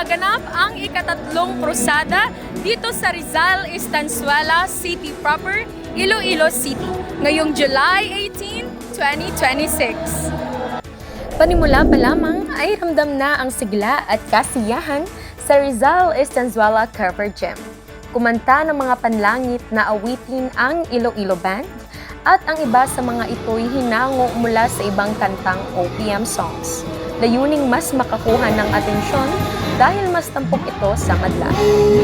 Ginaganap ang ikatatlong krusada dito sa Rizal, Estanzuela City proper, Iloilo City, ngayong July 18, 2026. Panimula pa lamang ay ramdam na ang sigla at kasiyahan sa Rizal Estanzuela Cover Gym. Kumanta ng mga panlangit na awitin ang Iloilo Band at ang iba sa mga ito'y hinango mula sa ibang kantang OPM songs. Layuning mas makakuha ng atensyon dahil mas tampok ito sa madla.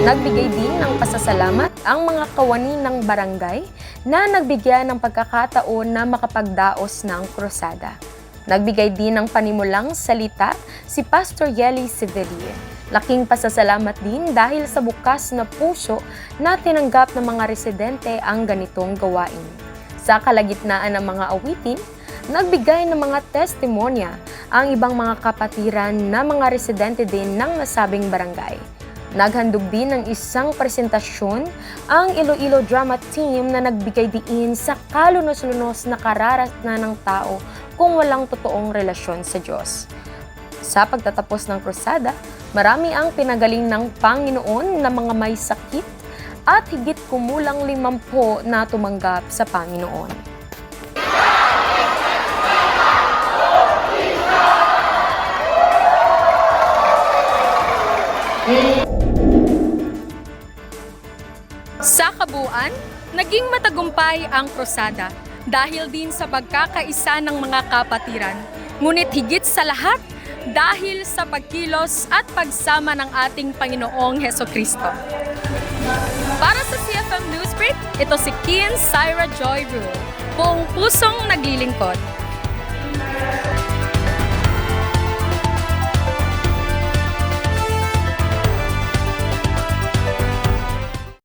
Nagbigay din ng pasasalamat ang mga kawani ng barangay na nagbigyan ng pagkakataon na makapagdaos ng krusada. Nagbigay din ng panimulang salita si Pastor Yeli Sevilla. Laking pasasalamat din dahil sa bukas na puso na tinanggap ng mga residente ang ganitong gawain. Sa kalagitnaan ng mga awitin, nagbigay ng mga testimonya ang ibang mga kapatiran na mga residente din ng nasabing barangay. Naghandog din ng isang presentasyon ang Iloilo Drama Team na nagbigay diin sa kalunos-lunos na kararasnan ng tao kung walang totoong relasyon sa Diyos. Sa pagtatapos ng krusada, marami ang pinagaling ng Panginoon na mga may sakit at higit kumulang 50 na tumanggap sa Panginoon. Sa kabuuan, naging matagumpay ang krusada dahil din sa pagkakaisa ng mga kapatiran. Ngunit higit sa lahat, dahil sa pagkilos at pagsama ng ating Panginoong Hesukristo. Para sa CFM Newsbreak, ito si Kian Syra Joy Rule, buong pusong naglilingkod.